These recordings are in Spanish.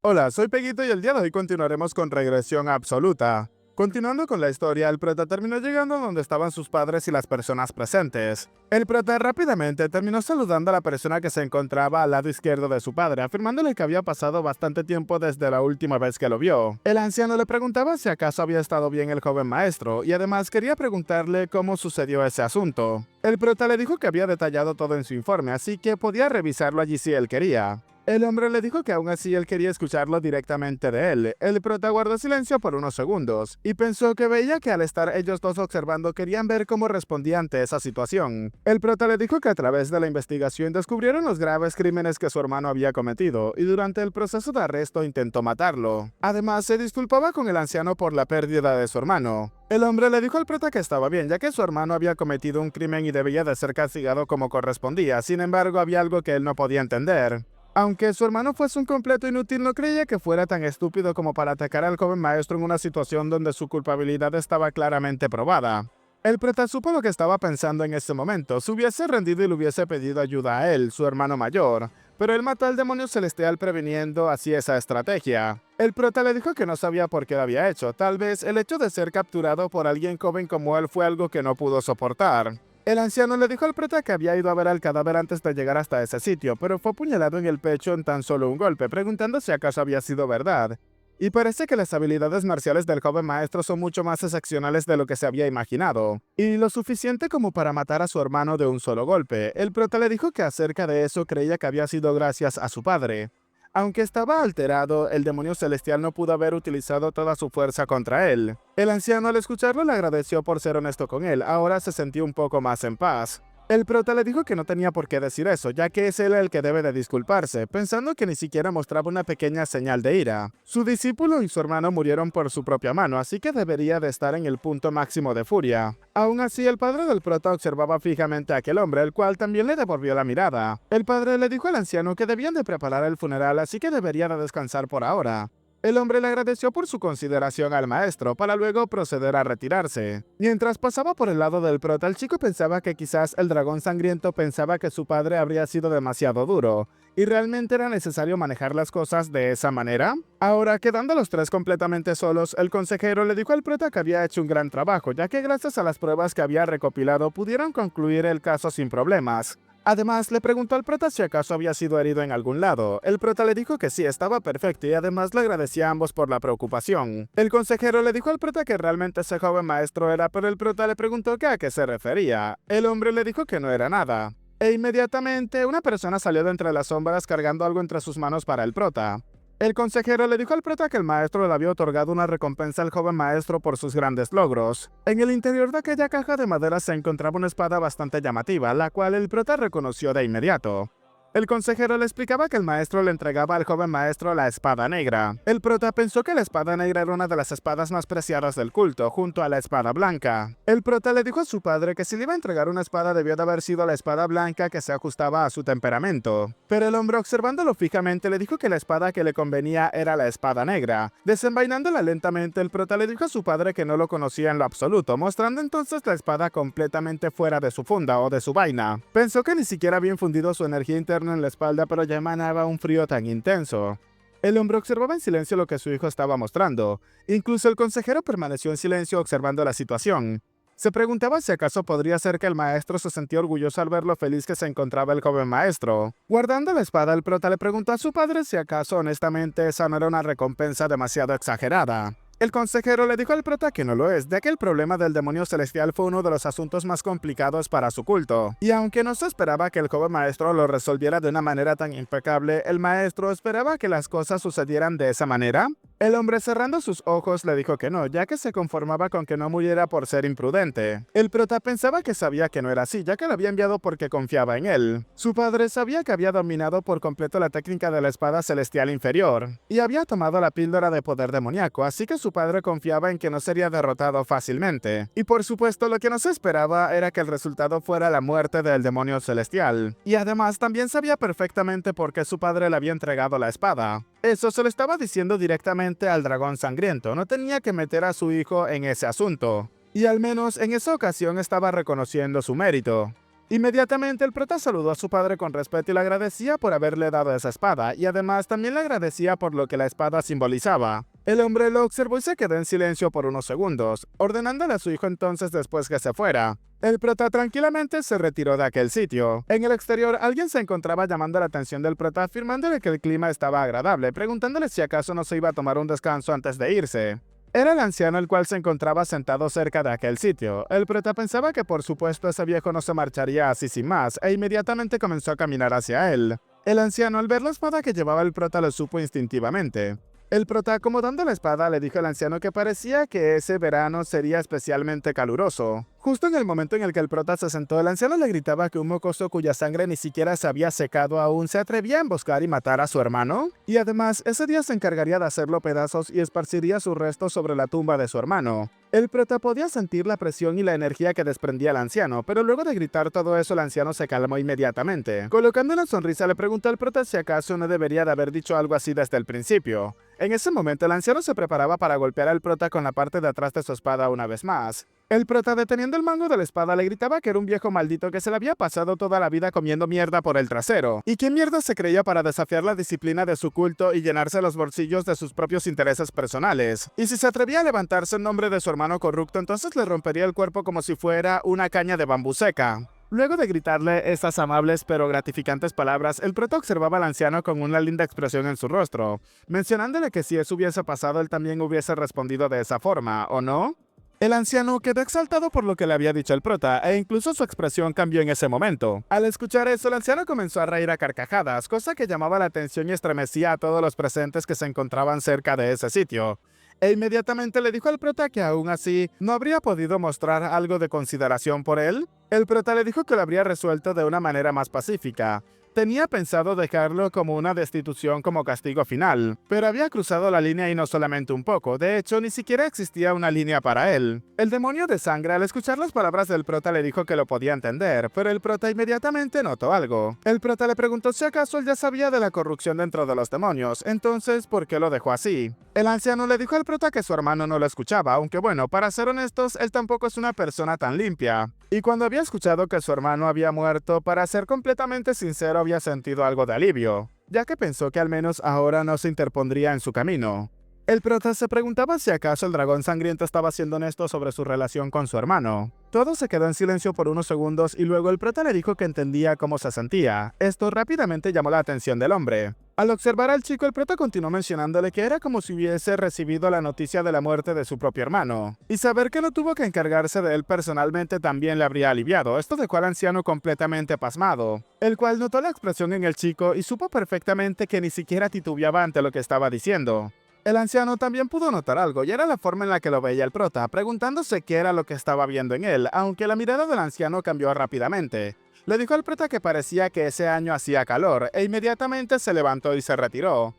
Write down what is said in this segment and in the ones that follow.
Hola, soy Peguito y el día de hoy continuaremos con regresión absoluta. Continuando con la historia, el prota terminó llegando donde estaban sus padres y las personas presentes. El prota rápidamente terminó saludando a la persona que se encontraba al lado izquierdo de su padre, afirmándole que había pasado bastante tiempo desde la última vez que lo vio. El anciano le preguntaba si acaso había estado bien el joven maestro, y además quería preguntarle cómo sucedió ese asunto. El prota le dijo que había detallado todo en su informe, así que podía revisarlo allí si él quería. El hombre le dijo que aún así él quería escucharlo directamente de él. El prota guardó silencio por unos segundos, y pensó que veía que al estar ellos dos observando querían ver cómo respondía ante esa situación. El prota le dijo que a través de la investigación descubrieron los graves crímenes que su hermano había cometido, y durante el proceso de arresto intentó matarlo. Además, se disculpaba con el anciano por la pérdida de su hermano. El hombre le dijo al prota que estaba bien, ya que su hermano había cometido un crimen y debía de ser castigado como correspondía. Sin embargo, había algo que él no podía entender. Aunque su hermano fuese un completo inútil, no creía que fuera tan estúpido como para atacar al joven maestro en una situación donde su culpabilidad estaba claramente probada. El prota supo lo que estaba pensando en ese momento. Se hubiese rendido y le hubiese pedido ayuda a él, su hermano mayor, pero él mató al demonio celestial previniendo así esa estrategia. El prota le dijo que no sabía por qué lo había hecho. Tal vez el hecho de ser capturado por alguien joven como él fue algo que no pudo soportar. El anciano le dijo al prota que había ido a ver al cadáver antes de llegar hasta ese sitio, pero fue apuñalado en el pecho en tan solo un golpe, preguntando si acaso había sido verdad. Y parece que las habilidades marciales del joven maestro son mucho más excepcionales de lo que se había imaginado, y lo suficiente como para matar a su hermano de un solo golpe. El prota le dijo que acerca de eso creía que había sido gracias a su padre. Aunque estaba alterado, el demonio celestial no pudo haber utilizado toda su fuerza contra él. El anciano al escucharlo le agradeció por ser honesto con él, ahora se sentía un poco más en paz. El prota le dijo que no tenía por qué decir eso, ya que es él el que debe de disculparse, pensando que ni siquiera mostraba una pequeña señal de ira. Su discípulo y su hermano murieron por su propia mano, así que debería de estar en el punto máximo de furia. Aún así, el padre del prota observaba fijamente a aquel hombre, el cual también le devolvió la mirada. El padre le dijo al anciano que debían de preparar el funeral, así que debería de descansar por ahora. El hombre le agradeció por su consideración al maestro, para luego proceder a retirarse. Mientras pasaba por el lado del prota, el chico pensaba que quizás el dragón sangriento pensaba que su padre habría sido demasiado duro, y realmente era necesario manejar las cosas de esa manera. Ahora, quedando los tres completamente solos, el consejero le dijo al prota que había hecho un gran trabajo, ya que gracias a las pruebas que había recopilado pudieron concluir el caso sin problemas. Además, le preguntó al prota si acaso había sido herido en algún lado. El prota le dijo que sí, estaba perfecto y además le agradecía a ambos por la preocupación. El consejero le dijo al prota que realmente ese joven maestro era, pero el prota le preguntó que a qué se refería. El hombre le dijo que no era nada. E inmediatamente una persona salió de entre las sombras cargando algo entre sus manos para el prota. El consejero le dijo al prota que el maestro le había otorgado una recompensa al joven maestro por sus grandes logros. En el interior de aquella caja de madera se encontraba una espada bastante llamativa, la cual el prota reconoció de inmediato. El consejero le explicaba que el maestro le entregaba al joven maestro la espada negra. El prota pensó que la espada negra era una de las espadas más preciadas del culto, junto a la espada blanca. El prota le dijo a su padre que si le iba a entregar una espada debió de haber sido la espada blanca que se ajustaba a su temperamento. Pero el hombre, observándolo fijamente, le dijo que la espada que le convenía era la espada negra. Desenvainándola lentamente, el prota le dijo a su padre que no lo conocía en lo absoluto, mostrando entonces la espada completamente fuera de su funda o de su vaina. Pensó que ni siquiera había infundido su energía interna en la espalda, pero ya emanaba un frío tan intenso. El hombre observaba en silencio lo que su hijo estaba mostrando. Incluso el consejero permaneció en silencio observando la situación. Se preguntaba si acaso podría ser que el maestro se sentía orgulloso al ver lo feliz que se encontraba el joven maestro. Guardando la espada, el prota le preguntó a su padre si acaso honestamente esa no era una recompensa demasiado exagerada. El consejero le dijo al prota que no lo es, ya que el problema del demonio celestial fue uno de los asuntos más complicados para su culto. Y aunque no se esperaba que el joven maestro lo resolviera de una manera tan impecable, el maestro esperaba que las cosas sucedieran de esa manera. El hombre, cerrando sus ojos, le dijo que no, ya que se conformaba con que no muriera por ser imprudente. El prota pensaba que sabía que no era así, ya que lo había enviado porque confiaba en él. Su padre sabía que había dominado por completo la técnica de la espada celestial inferior, y había tomado la píldora de poder demoníaco, así que su padre confiaba en que no sería derrotado fácilmente. Y por supuesto, lo que no se esperaba era que el resultado fuera la muerte del demonio celestial. Y además, también sabía perfectamente por qué su padre le había entregado la espada. Eso se lo estaba diciendo directamente al dragón sangriento, no tenía que meter a su hijo en ese asunto. Y al menos en esa ocasión estaba reconociendo su mérito. Inmediatamente el prota saludó a su padre con respeto y le agradecía por haberle dado esa espada, y además también le agradecía por lo que la espada simbolizaba. El hombre lo observó y se quedó en silencio por unos segundos, ordenándole a su hijo entonces después que se fuera. El prota tranquilamente se retiró de aquel sitio. En el exterior, alguien se encontraba llamando la atención del prota, afirmándole que el clima estaba agradable, preguntándole si acaso no se iba a tomar un descanso antes de irse. Era el anciano el cual se encontraba sentado cerca de aquel sitio. El prota pensaba que por supuesto ese viejo no se marcharía así sin más, e inmediatamente comenzó a caminar hacia él. El anciano al ver la espada que llevaba el prota lo supo instintivamente. El prota, acomodando la espada, le dijo al anciano que parecía que ese verano sería especialmente caluroso. Justo en el momento en el que el prota se sentó, el anciano le gritaba que un mocoso cuya sangre ni siquiera se había secado aún se atrevía a emboscar y matar a su hermano. Y además, ese día se encargaría de hacerlo pedazos y esparciría sus restos sobre la tumba de su hermano. El prota podía sentir la presión y la energía que desprendía el anciano, pero luego de gritar todo eso el anciano se calmó inmediatamente. Colocando una sonrisa le preguntó al prota si acaso no debería de haber dicho algo así desde el principio. En ese momento el anciano se preparaba para golpear al prota con la parte de atrás de su espada una vez más. El prota, deteniendo el mango de la espada, le gritaba que era un viejo maldito que se le había pasado toda la vida comiendo mierda por el trasero, y que mierda se creía para desafiar la disciplina de su culto y llenarse los bolsillos de sus propios intereses personales. Y si se atrevía a levantarse en nombre de su hermano corrupto, entonces le rompería el cuerpo como si fuera una caña de bambú seca. Luego de gritarle estas amables pero gratificantes palabras, el prota observaba al anciano con una linda expresión en su rostro, mencionándole que si eso hubiese pasado él también hubiese respondido de esa forma, ¿o no? El anciano quedó exaltado por lo que le había dicho el prota, e incluso su expresión cambió en ese momento. Al escuchar eso, el anciano comenzó a reír a carcajadas, cosa que llamaba la atención y estremecía a todos los presentes que se encontraban cerca de ese sitio. E inmediatamente le dijo al prota que aún así no habría podido mostrar algo de consideración por él. El prota le dijo que lo habría resuelto de una manera más pacífica. Tenía pensado dejarlo como una destitución como castigo final, pero había cruzado la línea y no solamente un poco, de hecho ni siquiera existía una línea para él. El demonio de sangre al escuchar las palabras del prota le dijo que lo podía entender, pero el prota inmediatamente notó algo. El prota le preguntó si acaso él ya sabía de la corrupción dentro de los demonios, entonces ¿por qué lo dejó así? El anciano le dijo al prota que su hermano no lo escuchaba, aunque bueno, para ser honestos, él tampoco es una persona tan limpia. Y cuando había escuchado que su hermano había muerto, para ser completamente sincero había sentido algo de alivio, ya que pensó que al menos ahora no se interpondría en su camino. El prota se preguntaba si acaso el dragón sangriento estaba siendo honesto sobre su relación con su hermano. Todo se quedó en silencio por unos segundos y luego el prota le dijo que entendía cómo se sentía. Esto rápidamente llamó la atención del hombre. Al observar al chico, el prota continuó mencionándole que era como si hubiese recibido la noticia de la muerte de su propio hermano. Y saber que no tuvo que encargarse de él personalmente también le habría aliviado. Esto dejó al anciano completamente pasmado, el cual notó la expresión en el chico y supo perfectamente que ni siquiera titubeaba ante lo que estaba diciendo. El anciano también pudo notar algo, y era la forma en la que lo veía el prota, preguntándose qué era lo que estaba viendo en él, aunque la mirada del anciano cambió rápidamente. Le dijo al prota que parecía que ese año hacía calor, e inmediatamente se levantó y se retiró.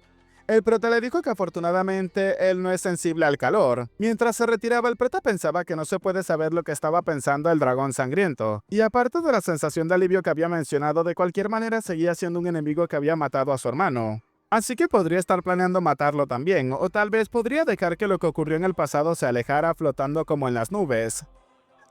El prota le dijo que afortunadamente él no es sensible al calor. Mientras se retiraba, el prota pensaba que no se puede saber lo que estaba pensando el dragón sangriento. Y aparte de la sensación de alivio que había mencionado, de cualquier manera seguía siendo un enemigo que había matado a su hermano. Así que podría estar planeando matarlo también, o tal vez podría dejar que lo que ocurrió en el pasado se alejara flotando como en las nubes.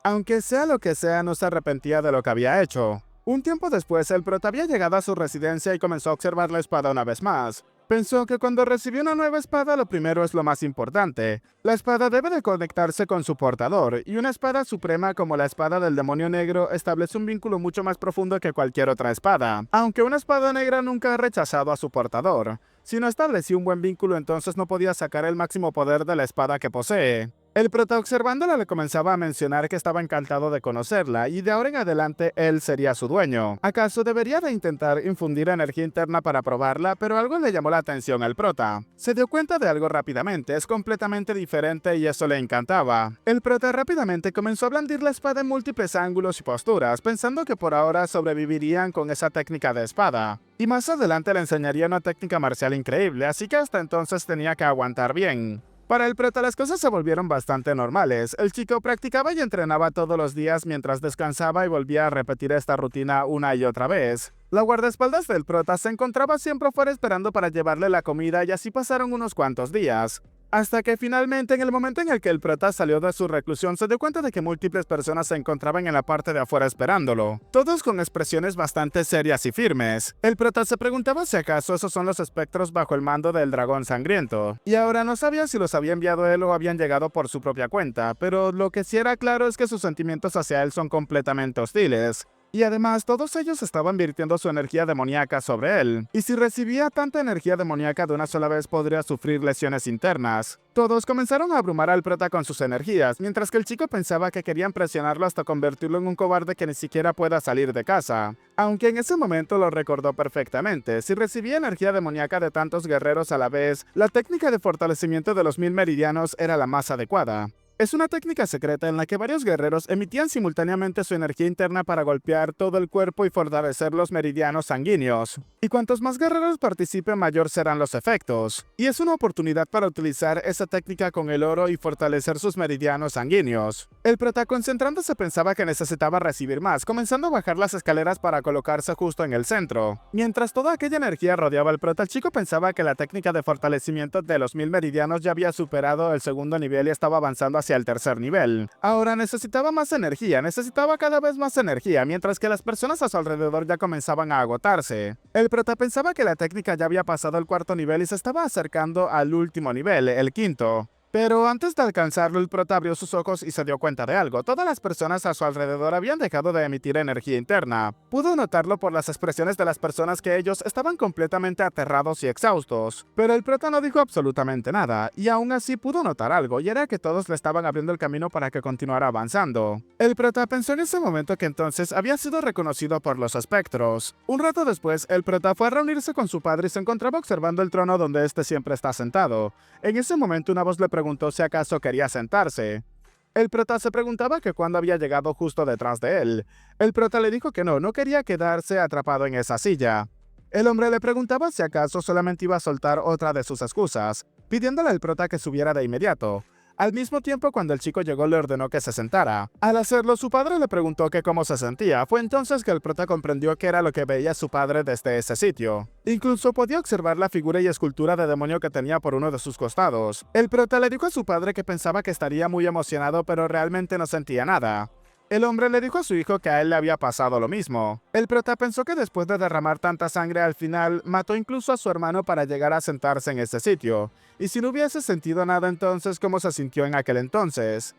Aunque sea lo que sea, no se arrepentía de lo que había hecho. Un tiempo después, el prota había llegado a su residencia y comenzó a observar la espada una vez más. Pensó que cuando recibió una nueva espada, lo primero es lo más importante. La espada debe de conectarse con su portador, y una espada suprema como la espada del demonio negro establece un vínculo mucho más profundo que cualquier otra espada. Aunque una espada negra nunca ha rechazado a su portador. Si no estableció un buen vínculo, entonces no podía sacar el máximo poder de la espada que posee. El prota, observándola, le comenzaba a mencionar que estaba encantado de conocerla y de ahora en adelante él sería su dueño. ¿Acaso debería de intentar infundir energía interna para probarla? Pero algo le llamó la atención al prota. Se dio cuenta de algo rápidamente, es completamente diferente y eso le encantaba. El prota rápidamente comenzó a blandir la espada en múltiples ángulos y posturas, pensando que por ahora sobrevivirían con esa técnica de espada. Y más adelante le enseñaría una técnica marcial increíble, así que hasta entonces tenía que aguantar bien. Para el prota las cosas se volvieron bastante normales. El chico practicaba y entrenaba todos los días mientras descansaba y volvía a repetir esta rutina una y otra vez. La guardaespaldas del prota se encontraba siempre fuera esperando para llevarle la comida y así pasaron unos cuantos días. Hasta que finalmente, en el momento en el que el prota salió de su reclusión, se dio cuenta de que múltiples personas se encontraban en la parte de afuera esperándolo, todos con expresiones bastante serias y firmes. El prota se preguntaba si acaso esos son los espectros bajo el mando del dragón sangriento, y ahora no sabía si los había enviado él o habían llegado por su propia cuenta, pero lo que sí era claro es que sus sentimientos hacia él son completamente hostiles. Y además, todos ellos estaban virtiendo su energía demoníaca sobre él. Y si recibía tanta energía demoníaca de una sola vez, podría sufrir lesiones internas. Todos comenzaron a abrumar al prota con sus energías, mientras que el chico pensaba que querían presionarlo hasta convertirlo en un cobarde que ni siquiera pueda salir de casa. Aunque en ese momento lo recordó perfectamente, si recibía energía demoníaca de tantos guerreros a la vez, la técnica de fortalecimiento de los 1000 meridianos era la más adecuada. Es una técnica secreta en la que varios guerreros emitían simultáneamente su energía interna para golpear todo el cuerpo y fortalecer los meridianos sanguíneos. Y cuantos más guerreros participen, mayor serán los efectos. Y es una oportunidad para utilizar esa técnica con el oro y fortalecer sus meridianos sanguíneos. El prota, concentrándose, pensaba que necesitaba recibir más, comenzando a bajar las escaleras para colocarse justo en el centro. Mientras toda aquella energía rodeaba al prota, el chico pensaba que la técnica de fortalecimiento de los 1000 meridianos ya había superado el segundo nivel y estaba avanzando hacia el tercer nivel. Ahora necesitaba más energía, necesitaba cada vez más energía, mientras que las personas a su alrededor ya comenzaban a agotarse. El prota pensaba que la técnica ya había pasado el cuarto nivel y se estaba acercando al último nivel, el quinto. Pero antes de alcanzarlo, el prota abrió sus ojos y se dio cuenta de algo. Todas las personas a su alrededor habían dejado de emitir energía interna. Pudo notarlo por las expresiones de las personas, que ellos estaban completamente aterrados y exhaustos. Pero el prota no dijo absolutamente nada, y aún así pudo notar algo, y era que todos le estaban abriendo el camino para que continuara avanzando. El prota pensó en ese momento que entonces había sido reconocido por los espectros. Un rato después, el prota fue a reunirse con su padre y se encontraba observando el trono donde éste siempre está sentado. En ese momento, una voz le preguntó si acaso quería sentarse. El prota se preguntaba que cuándo había llegado justo detrás de él. El prota le dijo que no quería quedarse atrapado en esa silla. El hombre le preguntaba si acaso solamente iba a soltar otra de sus excusas, pidiéndole al prota que subiera de inmediato. Al mismo tiempo, cuando el chico llegó, le ordenó que se sentara. Al hacerlo, su padre le preguntó que cómo se sentía. Fue entonces que el prota comprendió que era lo que veía su padre desde ese sitio. Incluso podía observar la figura y escultura de demonio que tenía por uno de sus costados. El prota le dijo a su padre que pensaba que estaría muy emocionado, pero realmente no sentía nada. El hombre le dijo a su hijo que a él le había pasado lo mismo. El prota pensó que después de derramar tanta sangre, al final mató incluso a su hermano para llegar a sentarse en ese sitio. Y si no hubiese sentido nada, entonces, ¿cómo se sintió en aquel entonces?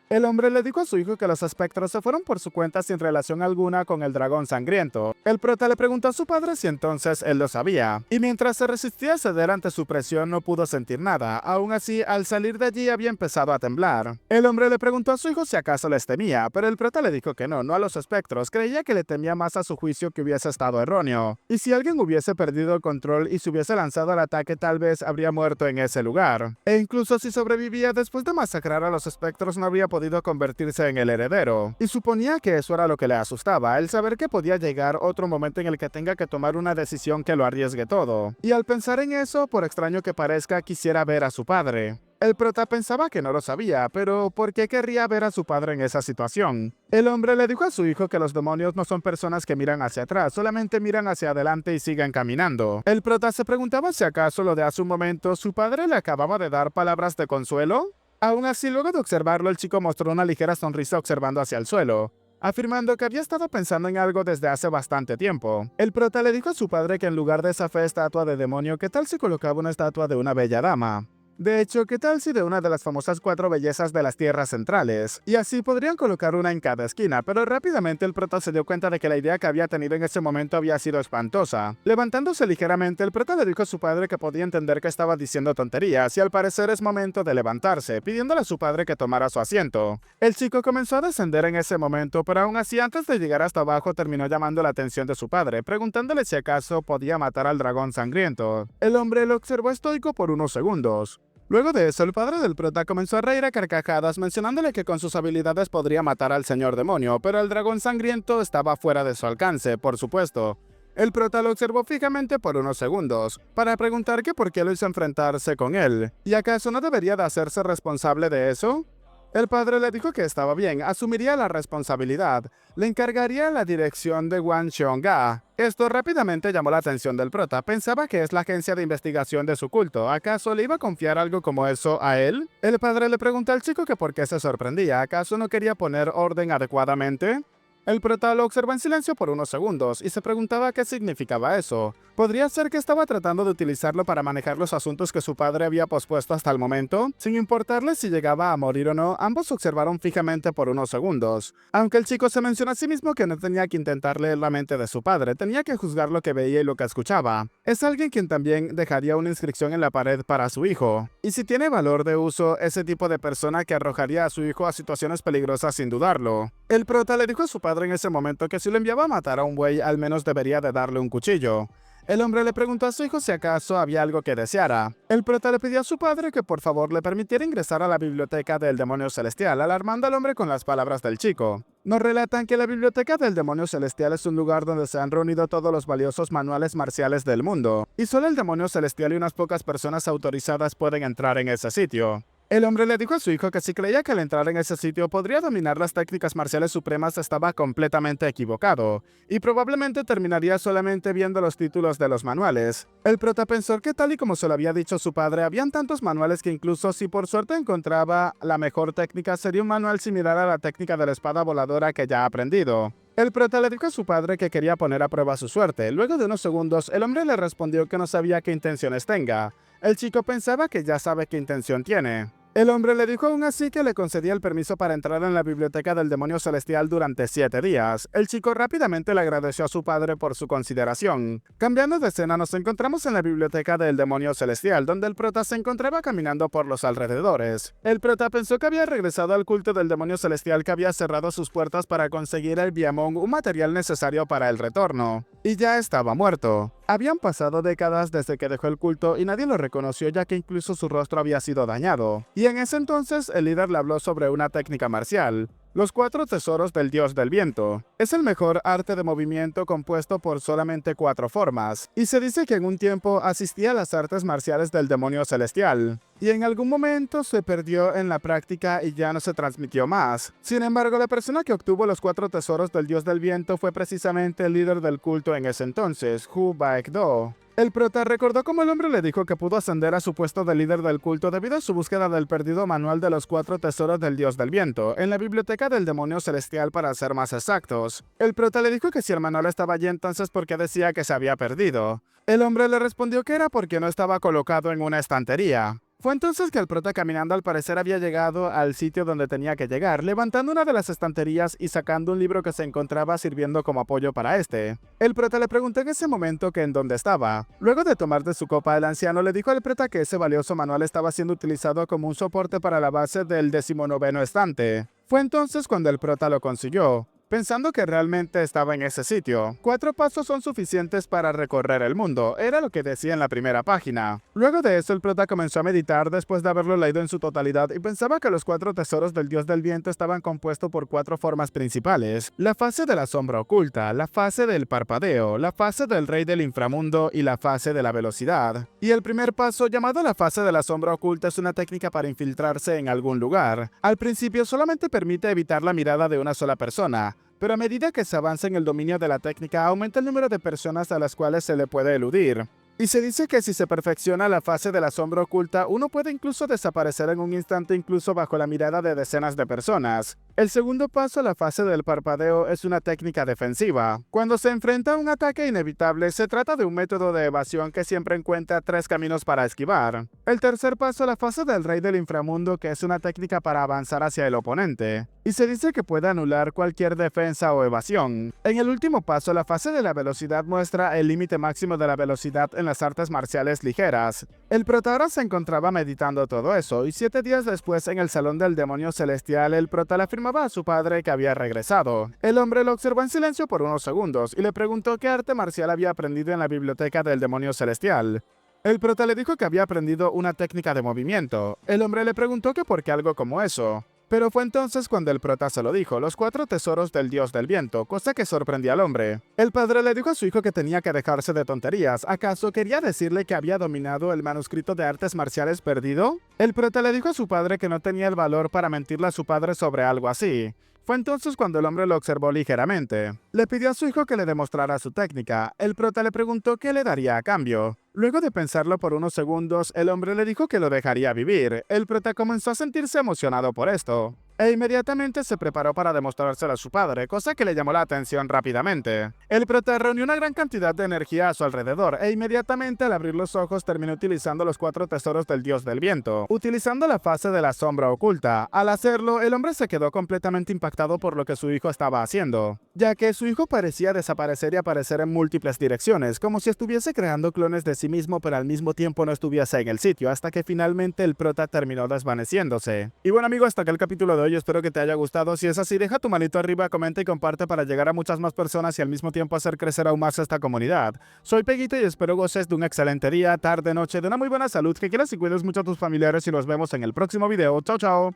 El hombre le dijo a su hijo que los espectros se fueron por su cuenta sin relación alguna con el dragón sangriento. El prota le preguntó a su padre si entonces él lo sabía, y mientras se resistía a ceder ante su presión, no pudo sentir nada. Aún así, al salir de allí había empezado a temblar. El hombre le preguntó a su hijo si acaso les temía, pero el prota le dijo que no a los espectros. Creía que le temía más a su juicio, que hubiese estado erróneo. Y si alguien hubiese perdido el control y se hubiese lanzado al ataque, tal vez habría muerto en ese lugar. E incluso si sobrevivía después de masacrar a los espectros, no habría podido convertirse en el heredero. Y suponía que eso era lo que le asustaba, el saber que podía llegar otro momento en el que tenga que tomar una decisión que lo arriesgue todo. Y al pensar en eso, por extraño que parezca, quisiera ver a su padre. El prota pensaba que no lo sabía, pero ¿por qué querría ver a su padre en esa situación? El hombre le dijo a su hijo que los demonios no son personas que miran hacia atrás, solamente miran hacia adelante y siguen caminando. El prota se preguntaba si acaso lo de hace un momento su padre le acababa de dar palabras de consuelo. Aún así, luego de observarlo, el chico mostró una ligera sonrisa observando hacia el suelo, afirmando que había estado pensando en algo desde hace bastante tiempo. El prota le dijo a su padre que en lugar de esa fea estatua de demonio, ¿qué tal si colocaba una estatua de una bella dama? De hecho, ¿qué tal si de una de las famosas 4 bellezas de las tierras centrales? Y así podrían colocar una en cada esquina, pero rápidamente el prota se dio cuenta de que la idea que había tenido en ese momento había sido espantosa. Levantándose ligeramente, el prota le dijo a su padre que podía entender que estaba diciendo tonterías, y al parecer es momento de levantarse, pidiéndole a su padre que tomara su asiento. El chico comenzó a descender en ese momento, pero aún así, antes de llegar hasta abajo, terminó llamando la atención de su padre, preguntándole si acaso podía matar al dragón sangriento. El hombre lo observó estoico por unos segundos. Luego de eso, el padre del prota comenzó a reír a carcajadas, mencionándole que con sus habilidades podría matar al señor demonio, pero el dragón sangriento estaba fuera de su alcance, por supuesto. El prota lo observó fijamente por unos segundos, para preguntar que por qué lo hizo enfrentarse con él, ¿y acaso no debería de hacerse responsable de eso? El padre le dijo que estaba bien, asumiría la responsabilidad, le encargaría la dirección de Wan Xiong'a. Esto rápidamente llamó la atención del prota, pensaba que es la agencia de investigación de su culto, ¿acaso le iba a confiar algo como eso a él? El padre le preguntó al chico que por qué se sorprendía, ¿acaso no quería poner orden adecuadamente? El prota lo observó en silencio por unos segundos y se preguntaba qué significaba eso. ¿Podría ser que estaba tratando de utilizarlo para manejar los asuntos que su padre había pospuesto hasta el momento? Sin importarle si llegaba a morir o no, ambos observaron fijamente por unos segundos. Aunque el chico se mencionó a sí mismo que no tenía que intentar leer la mente de su padre, tenía que juzgar lo que veía y lo que escuchaba. Es alguien quien también dejaría una inscripción en la pared para su hijo. Y si tiene valor de uso, ese tipo de persona que arrojaría a su hijo a situaciones peligrosas sin dudarlo. El prota le dijo a su padre en ese momento que si lo enviaba a matar a un buey, al menos debería de darle un cuchillo. El hombre le preguntó a su hijo si acaso había algo que deseara. El prota le pidió a su padre que por favor le permitiera ingresar a la biblioteca del demonio celestial, alarmando al hombre con las palabras del chico. Nos relatan que la biblioteca del demonio celestial es un lugar donde se han reunido todos los valiosos manuales marciales del mundo, y solo el demonio celestial y unas pocas personas autorizadas pueden entrar en ese sitio. El hombre le dijo a su hijo que si creía que al entrar en ese sitio podría dominar las técnicas marciales supremas estaba completamente equivocado, y probablemente terminaría solamente viendo los títulos de los manuales. El prota pensó que tal y como se lo había dicho su padre, habían tantos manuales que incluso si por suerte encontraba la mejor técnica sería un manual similar a la técnica de la espada voladora que ya ha aprendido. El prota le dijo a su padre que quería poner a prueba su suerte. Luego de unos segundos, el hombre le respondió que no sabía qué intenciones tenga. El chico pensaba que ya sabe qué intención tiene. El hombre le dijo aún así que le concedía el permiso para entrar en la biblioteca del demonio celestial durante 7 días. El chico rápidamente le agradeció a su padre por su consideración. Cambiando de escena, nos encontramos en la biblioteca del demonio celestial, donde el prota se encontraba caminando por los alrededores. El prota pensó que había regresado al culto del demonio celestial que había cerrado sus puertas para conseguir el Biamon, un material necesario para el retorno. Y ya estaba muerto. Habían pasado décadas desde que dejó el culto y nadie lo reconoció ya que incluso su rostro había sido dañado. Y en ese entonces el líder le habló sobre una técnica marcial. Los 4 tesoros del dios del viento. Es el mejor arte de movimiento compuesto por solamente 4 formas, y se dice que en un tiempo asistía a las artes marciales del demonio celestial, y en algún momento se perdió en la práctica y ya no se transmitió más. Sin embargo, la persona que obtuvo los 4 tesoros del dios del viento fue precisamente el líder del culto en ese entonces, Hu Baekdo. El prota recordó cómo el hombre le dijo que pudo ascender a su puesto de líder del culto debido a su búsqueda del perdido manual de los 4 tesoros del dios del viento, en la biblioteca del demonio celestial para ser más exactos. El prota le dijo que si el manual estaba allí entonces ¿por qué decía que se había perdido? El hombre le respondió que era porque no estaba colocado en una estantería. Fue entonces que el prota caminando al parecer había llegado al sitio donde tenía que llegar, levantando una de las estanterías y sacando un libro que se encontraba sirviendo como apoyo para este. El prota le preguntó en ese momento que en dónde estaba. Luego de tomar de su copa, el anciano le dijo al prota que ese valioso manual estaba siendo utilizado como un soporte para la base del 19º estante. Fue entonces cuando el prota lo consiguió, pensando que realmente estaba en ese sitio. 4 pasos son suficientes para recorrer el mundo, era lo que decía en la primera página. Luego de eso el prota comenzó a meditar después de haberlo leído en su totalidad y pensaba que los 4 tesoros del dios del viento estaban compuestos por 4 formas principales: la fase de la sombra oculta, la fase del parpadeo, la fase del rey del inframundo y la fase de la velocidad. Y el primer paso, llamado la fase de la sombra oculta, es una técnica para infiltrarse en algún lugar. Al principio solamente permite evitar la mirada de una sola persona, pero a medida que se avanza en el dominio de la técnica, aumenta el número de personas a las cuales se le puede eludir. Y se dice que si se perfecciona la fase de la sombra oculta, uno puede incluso desaparecer en un instante incluso bajo la mirada de decenas de personas. El segundo paso, la fase del parpadeo, es una técnica defensiva. Cuando se enfrenta a un ataque inevitable, se trata de un método de evasión que siempre encuentra 3 caminos para esquivar. El tercer paso, la fase del rey del inframundo, que es una técnica para avanzar hacia el oponente, y se dice que puede anular cualquier defensa o evasión. En el último paso, la fase de la velocidad muestra el límite máximo de la velocidad en las artes marciales ligeras. El prota ahora se encontraba meditando todo eso, y 7 días después en el salón del demonio celestial, el prota le afirmaba a su padre que había regresado. El hombre lo observó en silencio por unos segundos y le preguntó qué arte marcial había aprendido en la biblioteca del demonio celestial. El prota le dijo que había aprendido una técnica de movimiento. El hombre le preguntó que por qué algo como eso. Pero fue entonces cuando el prota se lo dijo, los 4 tesoros del dios del viento, cosa que sorprendió al hombre. El padre le dijo a su hijo que tenía que dejarse de tonterías. ¿Acaso quería decirle que había dominado el manuscrito de artes marciales perdido? El prota le dijo a su padre que no tenía el valor para mentirle a su padre sobre algo así. Fue entonces cuando el hombre lo observó ligeramente. Le pidió a su hijo que le demostrara su técnica. El prota le preguntó qué le daría a cambio. Luego de pensarlo por unos segundos, el hombre le dijo que lo dejaría vivir. El prota comenzó a sentirse emocionado por esto, e inmediatamente se preparó para demostrárselo a su padre, cosa que le llamó la atención rápidamente. El prota reunió una gran cantidad de energía a su alrededor, e inmediatamente al abrir los ojos terminó utilizando los 4 tesoros del dios del viento, utilizando la fase de la sombra oculta. Al hacerlo, el hombre se quedó completamente impactado por lo que su hijo estaba haciendo, ya que su hijo parecía desaparecer y aparecer en múltiples direcciones, como si estuviese creando clones de sí mismo pero al mismo tiempo no estuviese en el sitio, hasta que finalmente el prota terminó desvaneciéndose. Y bueno amigo, hasta acá el capítulo de hoy, espero que te haya gustado. Si es así, deja tu manito arriba, comenta y comparte para llegar a muchas más personas y al mismo tiempo hacer crecer aún más esta comunidad. Soy Peguito y espero goces de un excelente día, tarde, noche, de una muy buena salud, que quieras y cuides mucho a tus familiares y nos vemos en el próximo video. Chao, chao.